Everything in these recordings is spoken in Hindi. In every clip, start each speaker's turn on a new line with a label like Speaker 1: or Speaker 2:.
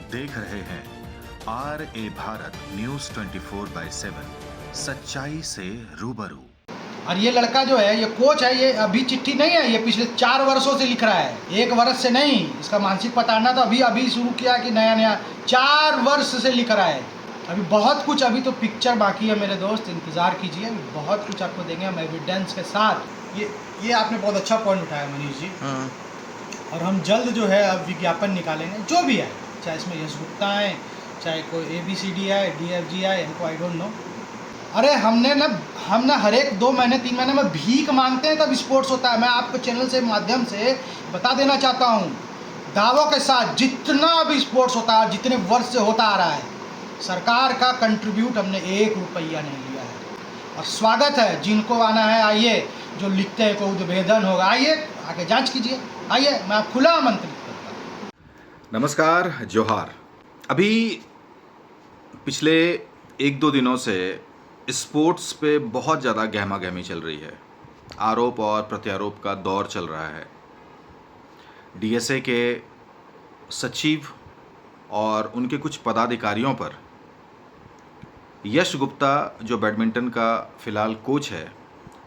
Speaker 1: आप देख रहे हैं RA भारत न्यूज 24/7 सच्चाई से रूबरू।
Speaker 2: और ये लड़का जो है, ये कोच है, ये अभी चिट्ठी नहीं है, ये पिछले 4 वर्षों से लिख रहा है, 1 वर्ष से नहीं। इसका मानसिक प्रताड़ना तो अभी शुरू किया कि नया 4 वर्ष से लिख रहा है। अभी बहुत कुछ, अभी तो पिक्चर बाकी है मेरे दोस्त, इंतज़ार कीजिए, बहुत कुछ आपको देंगे हम एविडेंस के साथ। ये आपने बहुत अच्छा पॉइंट उठाया मनीष जी। और हम जल्द जो है अब विज्ञापन निकालेंगे, जो भी है, चाहे इसमें यश गुप्ता है, चाहे कोई ABCD है, DFG है, इनको आई डोंट नो। अरे हम ना हर एक 2 महीने 3 महीने में भीख मांगते हैं तब स्पोर्ट्स होता है। मैं आपको चैनल से माध्यम से बता देना चाहता हूँ, दावों के साथ जितना भी स्पोर्ट्स होता है, जितने वर्ष से होता आ रहा है, सरकार का कंट्रीब्यूट हमने 1 रुपया नहीं लिया है। और स्वागत है, जिनको आना है आइए, जो लिखते हैं कोई उद्भेदन होगा, आइए आके जांच कीजिए, आइए, मैं आप खुला आमंत्रित करता हूँ।
Speaker 1: नमस्कार, जोहार। अभी पिछले 1-2 दिनों से स्पोर्ट्स पे बहुत ज़्यादा गहमा गहमी चल रही है। आरोप और प्रत्यारोप का दौर चल रहा है। DSA के सचिव और उनके कुछ पदाधिकारियों पर यश गुप्ता, जो बैडमिंटन का फ़िलहाल कोच है,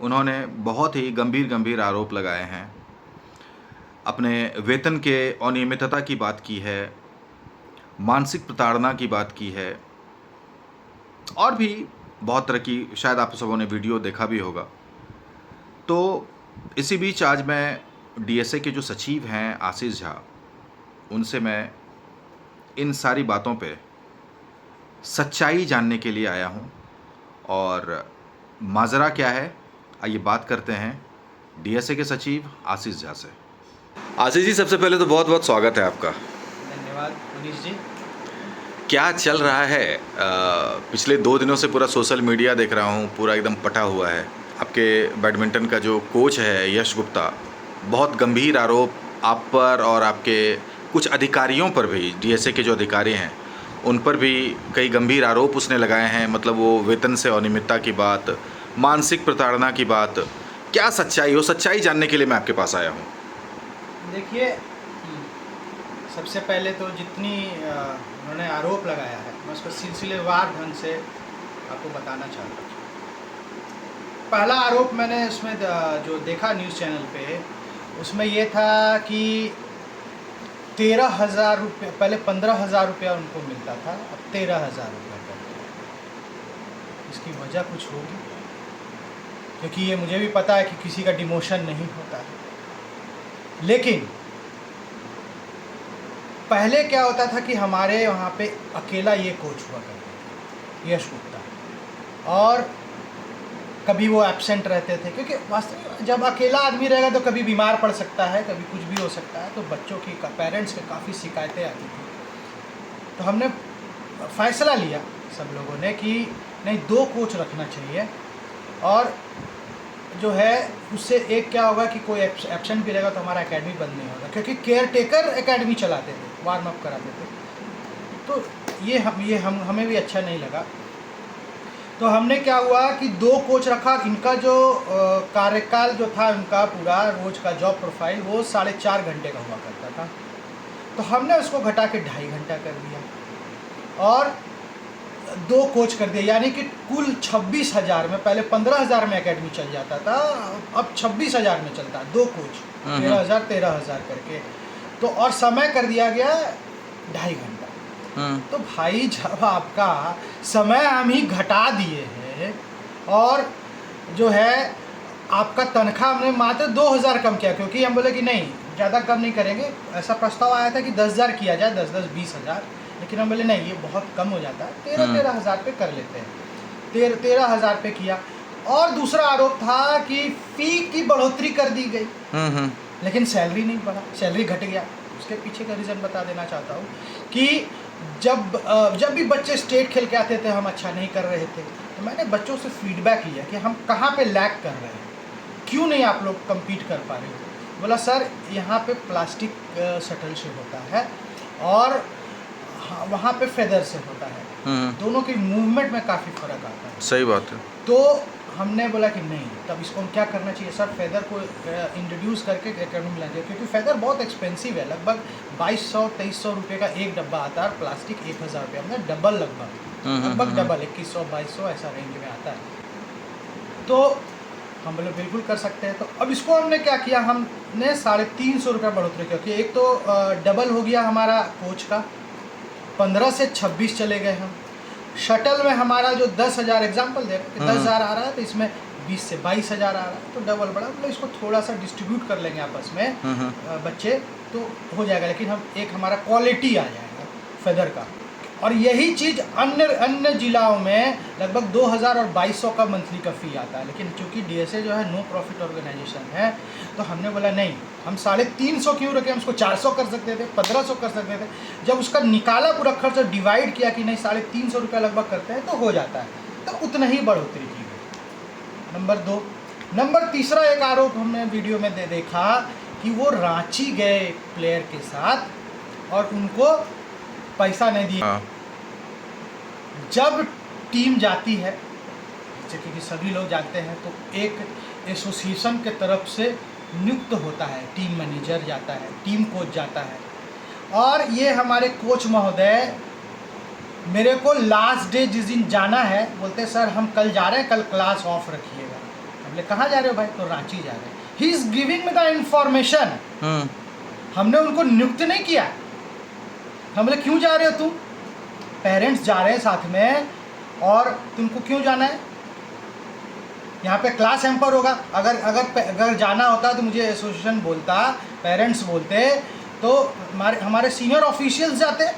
Speaker 1: उन्होंने बहुत ही गंभीर आरोप लगाए हैं। अपने वेतन के अनियमितता की बात की है, मानसिक प्रताड़ना की बात की है, और भी बहुत तरह की, शायद आप सबों ने वीडियो देखा भी होगा। तो इसी बीच आज मैं DSA के जो सचिव हैं आशीष झा, उनसे मैं इन सारी बातों पे सच्चाई जानने के लिए आया हूँ। और माजरा क्या है, आइए बात करते हैं DSA के सचिव आशीष झा से। आशीष जी, सबसे पहले तो बहुत बहुत स्वागत है आपका।
Speaker 2: धन्यवाद मनीष जी।
Speaker 1: क्या चल रहा है? पिछले 2 दिनों से पूरा सोशल मीडिया देख रहा हूँ, पूरा एकदम पटा हुआ है। आपके बैडमिंटन का जो कोच है यश गुप्ता, बहुत गंभीर आरोप आप पर और आपके कुछ अधिकारियों पर भी, DSA के जो अधिकारी हैं उन पर भी कई गंभीर आरोप उसने लगाए हैं। मतलब वो वेतन से अनियमितता की बात, मानसिक प्रताड़ना की बात, क्या सच्चाई हो, सच्चाई जानने के लिए मैं आपके पास आया हूँ।
Speaker 2: देखिए, सबसे पहले तो जितनी उन्होंने आरोप लगाया है, मैं उसको सिलसिलेवार ढंग से आपको बताना चाहता हूँ। पहला आरोप मैंने उसमें जो देखा न्यूज़ चैनल पे, उसमें ये था कि 13,000 रुपये, पहले 15,000 रुपया उनको मिलता था, अब 13,000 रुपया कर दिया। इसकी वजह कुछ होगी, क्योंकि ये मुझे भी पता है कि किसी का डिमोशन नहीं होता है। लेकिन पहले क्या होता था कि हमारे वहाँ पे अकेला ये कोच हुआ करता था, यश गुप्ता, और कभी वो एब्सेंट रहते थे, क्योंकि वास्तव में जब अकेला आदमी रहेगा तो कभी बीमार पड़ सकता है, कभी कुछ भी हो सकता है। तो बच्चों की, पेरेंट्स के काफ़ी शिकायतें आती थी। तो हमने फैसला लिया सब लोगों ने कि नहीं, 2 कोच रखना चाहिए। और जो है उससे एक क्या होगा कि कोई एब्सेंट भी रहेगा तो हमारा एकेडमी बंद नहीं होगा, क्योंकि केयर टेकर एकेडमी चलाते थे, वार्म अप कराते थे। तो ये हमें भी अच्छा नहीं लगा। तो हमने क्या हुआ कि 2 कोच रखा। इनका जो कार्यकाल जो था, उनका पूरा रोज़ का जॉब प्रोफाइल वो 4.5 घंटे का हुआ करता था। तो हमने उसको घटा के 2.5 घंटा कर दिया और 2 कोच कर दिया, यानी कि कुल 26,000 में, पहले 15,000 में एकेडमी चल जाता था, अब 26,000 में चलता है। 2 कोच 13,000 करके। तो और समय कर दिया गया 2.5 घंटा। तो भाई, जब आपका समय हम ही घटा दिए हैं और जो है आपका तनख्वाह हमने मात्र 2,000 कम किया, क्योंकि हम बोले कि नहीं, ज़्यादा कम नहीं करेंगे। ऐसा प्रस्ताव आया था कि 10,000 किया जाए, 10-10, 20,000, लेकिन हम बोले नहीं, ये बहुत कम हो जाता है, 13,000 पे कर लेते हैं। 13,000 पे किया। और दूसरा आरोप था कि फ़ी की बढ़ोतरी कर दी गई, लेकिन सैलरी नहीं बढ़ा, सैलरी घट गया। उसके पीछे का रीज़न बता देना चाहता हूँ कि जब भी बच्चे स्टेट खेल के आते थे, हम अच्छा नहीं कर रहे थे, तो मैंने बच्चों से फीडबैक लिया कि हम कहाँ पे लैग कर रहे हैं, क्यों नहीं आप लोग कम्पीट कर पा रहे हो। बोला सर, यहाँ पे प्लास्टिक शटल से होता है और वहाँ पे फेदर से होता है, दोनों की मूवमेंट में काफ़ी फ़र्क आता है।
Speaker 1: सही बात है।
Speaker 2: तो हमने बोला कि नहीं, तब इसको हम क्या करना चाहिए सर, फेदर को इंट्रोड्यूस करके एकेडमी में ला दिया, क्योंकि फेदर बहुत एक्सपेंसिव है, लगभग 2200-2300 रुपये का एक डब्बा आता है, और प्लास्टिक 1000 रुपये, मतलब डबल लगभग डबल 2100-2200 ऐसा रेंज में आता है। तो हम बोले बिल्कुल कर सकते हैं। तो अब इसको हमने क्या किया, हमने 350 रुपये बढ़ोतरी किया, क्योंकि एक तो डबल हो गया हमारा कोच का, 15 से 26 चले गए हम। शटल में हमारा जो 10,000 एग्जाम्पल दे रहे 10,000 आ रहा है, तो इसमें 20 से 22,000 आ रहा है, तो डबल बढ़ा। मतलब इसको थोड़ा सा डिस्ट्रीब्यूट कर लेंगे आपस में बच्चे, तो हो जाएगा। लेकिन हम एक हमारा क्वालिटी आ जाएगा फेदर का। और यही चीज़ अन्य जिलाओं में लगभग 2,000 और 2,200 का मंथली का फ़ी आता है। लेकिन चूँकि DSA जो है नो प्रॉफिट ऑर्गेनाइजेशन है, तो हमने बोला नहीं, हम 350 क्यों रखें, हम उसको 400 कर सकते थे, 1500 कर सकते थे। जब उसका निकाला पूरा खर्च और डिवाइड किया कि नहीं 350 रुपये लगभग करते हैं, तो हो जाता है, तो उतना ही बढ़ोतरी की गई। नंबर 2। नंबर तीसरा एक आरोप हमने वीडियो में देखा कि वो रांची गए प्लेयर के साथ और उनको पैसा नहीं दिया। जब टीम जाती है, जैसे कि सभी लोग जानते हैं, तो एक एसोसिएशन के तरफ से नियुक्त होता है, टीम मैनेजर जाता है, टीम कोच जाता है। और ये हमारे कोच महोदय मेरे को लास्ट डे जिस दिन जाना है, बोलते सर हम कल जा रहे हैं, कल क्लास ऑफ रखिएगा। हमने कहाँ जा रहे हो भाई, तो रांची जा रहे हैं। He is giving me the information. हमने उनको नियुक्त नहीं किया। हम बोले क्यों जा रहे हो तुम, पेरेंट्स जा रहे हैं साथ में, और तुमको क्यों जाना है, यहाँ पे क्लास हैम्पर होगा। अगर जाना होता तो मुझे एसोसिएशन बोलता, पेरेंट्स बोलते, तो हमारे सीनियर ऑफिशियल्स जाते,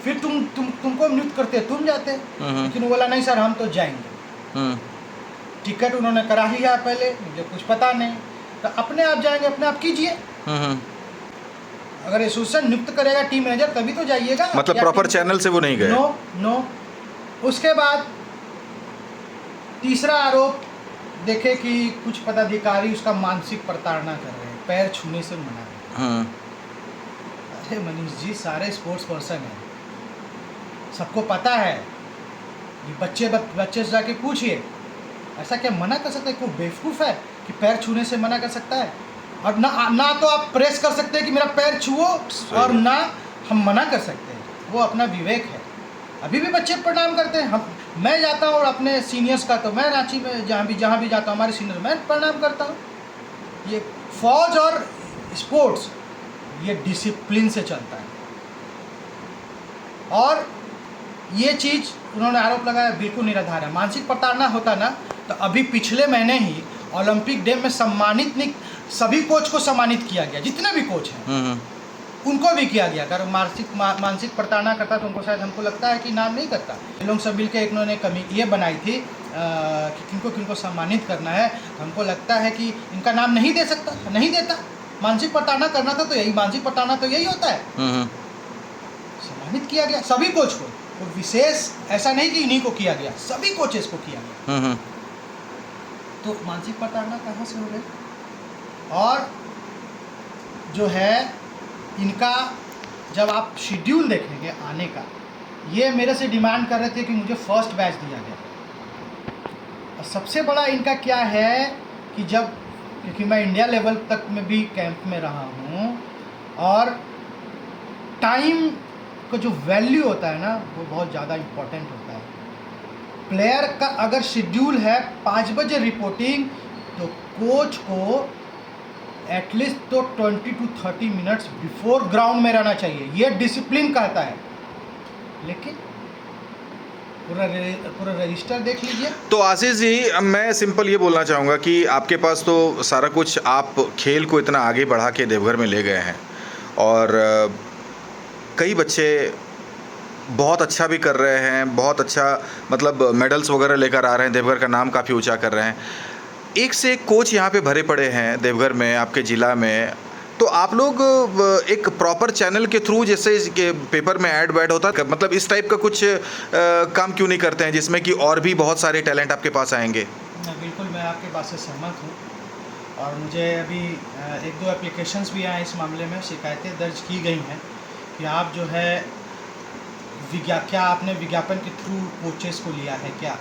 Speaker 2: फिर तुमको नियुक्त करते, तुम जाते। लेकिन वो बोला नहीं सर हम तो जाएंगे। टिकट उन्होंने करा लिया पहले, मुझे कुछ पता नहीं, तो अपने आप जाएंगे, अपने आप कीजिए। अगर एसोसिएशन नियुक्त करेगा टीम मैनेजर तभी तो जाइएगा।
Speaker 1: मतलब प्रॉपर चैनल से वो नहीं गए।
Speaker 2: नो। उसके बाद तीसरा आरोप देखे कि कुछ पदाधिकारी उसका मानसिक प्रताड़ना कर रहे हैं, पैर छूने से मना रहे हैं। अरे मनीष जी, सारे स्पोर्ट्स पर्सन हैं, सबको पता है। ये बच्चे से जाके पूछिए, ऐसा क्या मना कर सकता है? कोई बेवकूफ़ है कि पैर छूने से मना कर सकता है? और ना तो आप प्रेस कर सकते हैं कि मेरा पैर छुओ, और ना हम मना कर सकते हैं, वो अपना विवेक है। अभी भी बच्चे प्रणाम करते हैं। मैं जाता हूँ अपने सीनियर्स का, तो मैं रांची में जहाँ भी जाता हूँ, हमारे सीनियर मैं प्रणाम करता हूँ। ये फौज और स्पोर्ट्स ये डिसिप्लिन से चलता है। और ये चीज़ उन्होंने आरोप लगाया बिल्कुल निराधार है। मानसिक प्रताड़ना होता ना, तो अभी पिछले महीने ही ओलंपिक डे में सभी कोच को सम्मानित किया गया, जितने भी कोच हैं उनको भी किया गया। अगर मानसिक प्रताड़ना करता तो उनको शायद, हमको लगता है कि नाम नहीं करता। ये लोग सब मिलकर एक उन्होंने ये बनाई थी कि किनको सम्मानित करना है, तो हमको लगता है कि इनका नाम नहीं दे सकता, नहीं देता। मानसिक प्रताड़ना करना था तो यही, मानसिक प्रताड़ना तो यही होता है। सम्मानित किया गया सभी कोच को, तो विशेष ऐसा नहीं कि इन्हीं को किया गया, सभी कोचेस को किया गया। तो मानसिक प्रताड़ना कहाँ से हो गई? और जो है इनका, जब आप शेड्यूल देखेंगे आने का, ये मेरे से डिमांड कर रहे थे कि मुझे फर्स्ट बैच दिया जाए। और सबसे बड़ा इनका क्या है कि क्योंकि मैं इंडिया लेवल तक में भी कैंप में रहा हूँ, और टाइम का जो वैल्यू होता है ना, वो बहुत ज़्यादा इम्पोर्टेंट होता है। प्लेयर का अगर शेड्यूल है 5 बजे रिपोर्टिंग, तो कोच को एटलीस्ट तो 20 to 30 मिनट्स बिफोर ग्राउंड में रहना चाहिए, ये डिसिप्लिन कहता है। लेकिन पूरा रजिस्टर देख लीजिए।
Speaker 1: तो आशीष जी, मैं सिंपल ये बोलना चाहूँगा कि आपके पास तो सारा कुछ, आप खेल को इतना आगे बढ़ा के देवघर में ले गए हैं, और कई बच्चे बहुत अच्छा भी कर रहे हैं, बहुत अच्छा मतलब मेडल्स वगैरह लेकर आ रहे हैं, देवघर का नाम काफ़ी ऊंचा कर रहे हैं। एक से एक कोच यहाँ पे भरे पड़े हैं देवघर में, आपके ज़िला में। तो आप लोग एक प्रॉपर चैनल के थ्रू, जैसे के पेपर में ऐड वैड होता है, मतलब इस टाइप का कुछ काम क्यों नहीं करते हैं, जिसमें कि और भी बहुत सारे टैलेंट आपके पास आएंगे?
Speaker 2: बिल्कुल, मैं आपके बात से सहमत हूँ। और मुझे अभी 1-2 एप्लीकेशंस भी आए इस मामले में, शिकायतें दर्ज की गई हैं कि आप जो है क्या आपने विज्ञापन के थ्रू कोचेस को लिया है क्या?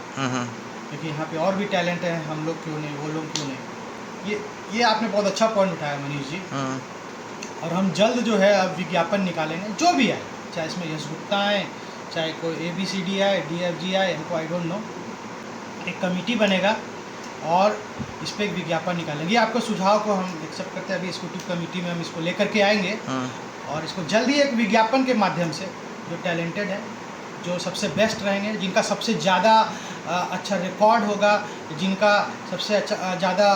Speaker 2: क्योंकि यहाँ पे और भी टैलेंट है, हम लोग क्यों नहीं, वो लोग क्यों नहीं। ये आपने बहुत अच्छा पॉइंट उठाया मनीष जी। और हम जल्द जो है अब विज्ञापन निकालेंगे, जो भी है, चाहे इसमें यश गुप्ता आए, चाहे कोई ABCD आए, DFG आए, हमको आई डोंट नो, एक कमेटी बनेगा और इस पर एक विज्ञापन निकालेंगे। आपके सुझाव को हम एक्सेप्ट करते हैं, अभी एग्जीक्यूटिव कमेटी में हम इसको लेकर के आएंगे और इसको जल्दी एक विज्ञापन के माध्यम से जो टैलेंटेड है, जो सबसे बेस्ट रहेंगे, जिनका सबसे ज़्यादा अच्छा रिकॉर्ड होगा, जिनका सबसे अच्छा ज़्यादा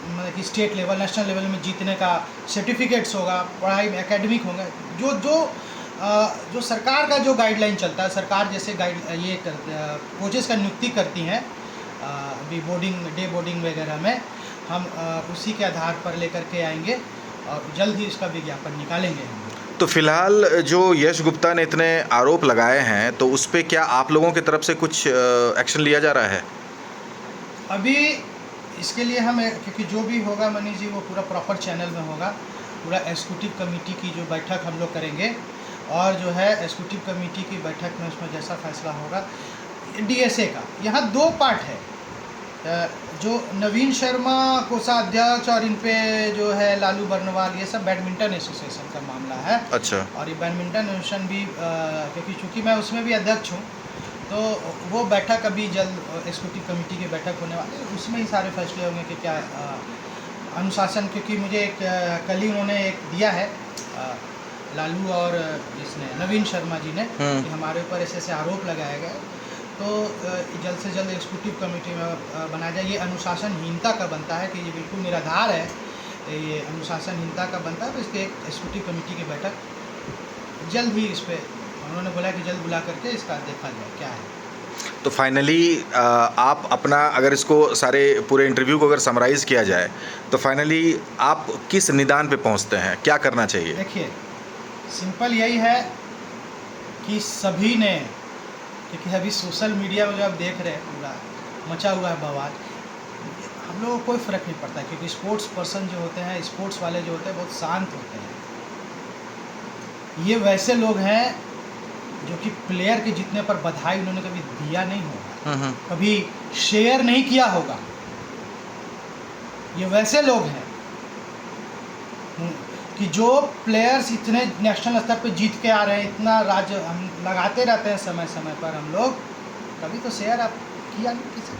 Speaker 2: मतलब कि स्टेट लेवल, नेशनल लेवल में जीतने का सर्टिफिकेट्स होगा, पढ़ाई में एकेडमिक होंगे, जो सरकार का जो गाइडलाइन चलता है, सरकार जैसे ये कोचेस का नियुक्ति करती हैं अभी डे बोर्डिंग वगैरह में, हम उसी के आधार पर लेकर के आएंगे और जल्द ही इसका विज्ञापन निकालेंगे।
Speaker 1: तो फिलहाल जो यश गुप्ता ने इतने आरोप लगाए हैं, तो उस पे क्या आप लोगों की तरफ से कुछ एक्शन लिया जा रहा है?
Speaker 2: अभी इसके लिए हम, क्योंकि जो भी होगा मनीष जी वो पूरा प्रॉपर चैनल में होगा, पूरा एग्जीक्यूटिव कमेटी की जो बैठक हम लोग करेंगे और जो है एग्जीक्यूटिव कमेटी की बैठक में उसमें जैसा फैसला होगा, DSA का यहाँ 2 पार्ट है, जो नवीन शर्मा कोषाध्यक्ष और इन पे जो है लालू बर्नवाल, ये सब बैडमिंटन एसोसिएशन का मामला है।
Speaker 1: अच्छा।
Speaker 2: और ये बैडमिंटन एसोसिएशन भी क्योंकि चूँकि मैं उसमें भी अध्यक्ष हूँ, तो वो बैठक अभी जल्द एग्जीक्यूटिव कमेटी की बैठक होने वाली है, उसमें ही सारे फैसले होंगे कि क्या अनुशासन, क्योंकि मुझे एक कल ही उन्होंने एक दिया है लालू और इसने नवीन शर्मा जी ने कि हमारे ऊपर ऐसे ऐसे आरोप लगाए गए, तो जल्द से जल्द एग्जीक्यूटिव कमेटी में बनाया जाए। ये अनुशासनहीनता का बनता है कि ये बिल्कुल निराधार है, ये अनुशासनहीनता का बनता है, तो इसके एक एग्जीक्यूटिव कमेटी की बैठक जल्द ही इस पर उन्होंने बोला कि जल्द बुला करके इसका देखा जाए क्या है।
Speaker 1: तो फाइनली आप अपना, अगर इसको सारे पूरे इंटरव्यू को अगर समराइज़ किया जाए, तो फाइनली आप किस निदान पे पहुंचते हैं, क्या करना चाहिए?
Speaker 2: देखिए, सिंपल यही है कि सभी ने, क्योंकि अभी सोशल मीडिया में जो आप देख रहे हैं पूरा मचा हुआ है बवाल, हम लोगों को कोई फ़र्क नहीं पड़ता, क्योंकि स्पोर्ट्स पर्सन जो होते हैं, स्पोर्ट्स वाले जो होते हैं, बहुत शांत होते हैं। ये वैसे लोग हैं जो कि प्लेयर के जीतने पर बधाई उन्होंने कभी दिया नहीं होगा, कभी शेयर नहीं किया होगा। ये वैसे लोग हैं कि जो प्लेयर्स इतने नेशनल स्तर पे जीत के आ रहे हैं, इतना राज्य हम लगाते रहते हैं समय समय पर, हम लोग कभी तो शेयर आप किया नहीं किसी।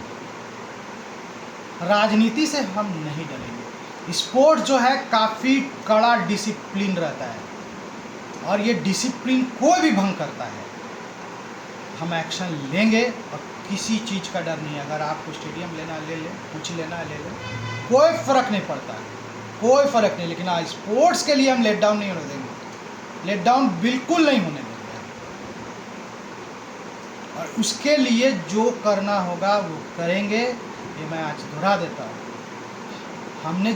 Speaker 2: राजनीति से हम नहीं डरेंगे। स्पोर्ट जो है काफ़ी कड़ा डिसिप्लिन रहता है और ये डिसिप्लिन कोई भी भंग करता है, हम एक्शन लेंगे और किसी चीज़ का डर नहीं है। अगर आपको स्टेडियम लेना ले लें, कुछ लेना ले लें, कोई फ़र्क नहीं पड़ता, कोई फ़र्क नहीं। लेकिन हाँ, स्पोर्ट्स के लिए हम लेट डाउन नहीं होने देंगे, लेट डाउन बिल्कुल नहीं होने देंगे। और उसके लिए जो करना होगा वो करेंगे, ये मैं आज दोहरा देता हूँ। हमने,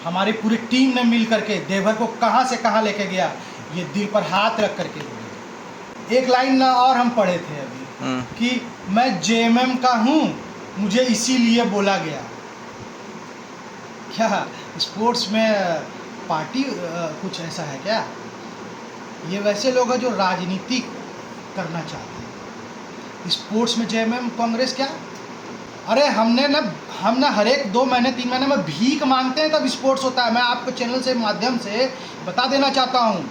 Speaker 2: हमारी पूरी टीम ने मिल करके देवर को कहाँ से कहाँ लेके गया, ये दिल पर हाथ रख करके बोले। एक लाइन ना और हम पढ़े थे अभी कि मैं JMM का हूँ, मुझे इसीलिए बोला गया। क्या स्पोर्ट्स में पार्टी कुछ ऐसा है क्या? ये वैसे लोग हैं जो राजनीति करना चाहते हैं। स्पोर्ट्स में JMM कांग्रेस क्या? अरे हम ना हर एक 2 महीने 3 महीने में भीख मांगते हैं तब स्पोर्ट्स होता है। मैं आपको चैनल से माध्यम से बता देना चाहता हूँ,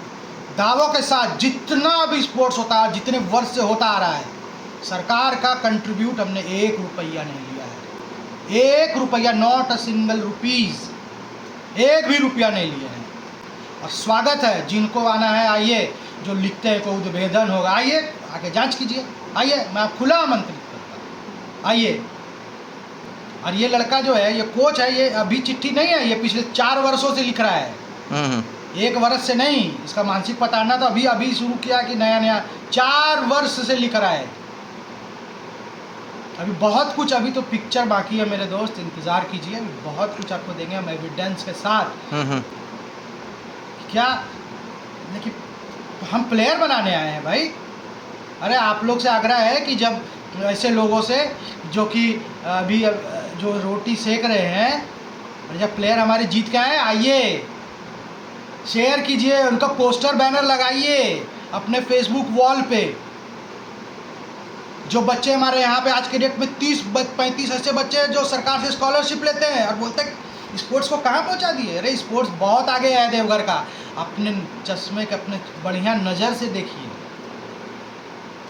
Speaker 2: दावों के साथ जितना भी स्पोर्ट्स होता है, जितने वर्ष से होता आ रहा है, सरकार का कंट्रीब्यूट हमने 1 रुपया नहीं लिया है। 1 रुपया, नॉट अ सिंगल रुपीज़, 1 भी रुपया नहीं लिया है। और स्वागत है, जिनको आना है आइए, जो लिखते हैं कोई उद्भेदन होगा, आइए आके जांच कीजिए, आइए, मैं खुला आमंत्रित करता हूँ, आइए। और ये लड़का जो है, ये कोच है, ये अभी चिट्ठी नहीं है, ये पिछले 4 वर्षों से लिख रहा है। 1 वर्ष से नहीं, इसका मानसिक पताड़ना तो अभी शुरू किया कि नया 4 वर्ष से लिख रहा है। अभी बहुत कुछ, अभी तो पिक्चर बाकी है मेरे दोस्त, इंतज़ार कीजिए, अभी बहुत कुछ आपको देंगे हम एविडेंस के साथ। क्या, देखिए हम प्लेयर बनाने आए हैं भाई। अरे आप लोग से आग्रह है कि जब ऐसे लोगों से जो कि अभी जो रोटी सेक रहे हैं, और जब प्लेयर हमारे जीत के आए, आइए शेयर कीजिए, उनका पोस्टर बैनर लगाइए अपने फेसबुक वॉल पे। जो बच्चे हमारे यहाँ पे आज के डेट में 30-35 ऐसे बच्चे हैं जो सरकार से स्कॉलरशिप लेते हैं और बोलते हैं स्पोर्ट्स को कहाँ पहुँचा दिए। अरे स्पोर्ट्स बहुत आगे है देवघर का, अपने चश्मे के अपने बढ़िया नज़र से देखिए,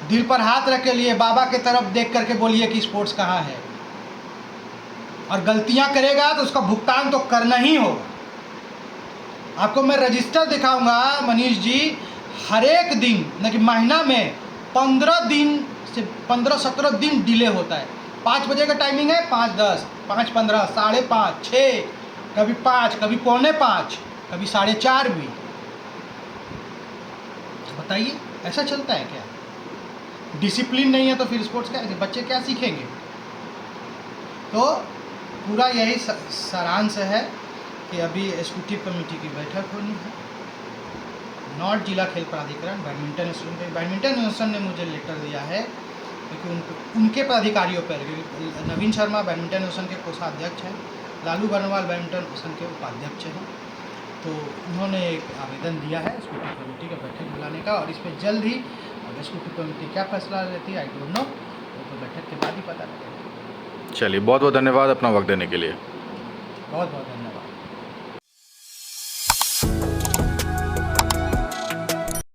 Speaker 2: दिल पर हाथ रख के लिए बाबा के तरफ देख करके बोलिए कि स्पोर्ट्स कहाँ है। और गलतियाँ करेगा तो उसका भुगतान तो करना ही होगा। आपको मैं रजिस्टर दिखाऊंगा मनीष जी, हर एक दिन न कि महीना में 15 दिन से 15-17 दिन डिले होता है। 5 बजे का टाइमिंग है, 5:10, 5:15, 5:30, 6, कभी 5, कभी 4:45, कभी 4:30 भी। बताइए ऐसा चलता है क्या? डिसिप्लिन नहीं है तो फिर स्पोर्ट्स क्या, बच्चे क्या सीखेंगे? तो पूरा यही सारांश है कि अभी एग्जीक्यूटिव कमेटी की बैठक होनी है। नॉर्थ जिला खेल प्राधिकरण बैडमिंटन एसोसिएशन ने मुझे लेटर दिया है क्योंकि उनके पदाधिकारियों पर, नवीन शर्मा बैडमिंटन एसोसिएशन के कोषाध्यक्ष हैं, लालू बर्नवाल बैडमिंटन एसोसिएशन के उपाध्यक्ष हैं, तो उन्होंने एक आवेदन दिया है एग्जीक्यूटिव कमेटी का बैठक बुलाने का। और इस पर जल्द ही एग्जीक्यूटिव कमेटी क्या फैसला लेती है आई डोंट नो, तो बैठक के बाद ही पता लगेगा।
Speaker 1: चलिए, बहुत बहुत धन्यवाद अपना वक्त देने के लिए।
Speaker 2: बहुत बहुत धन्यवाद।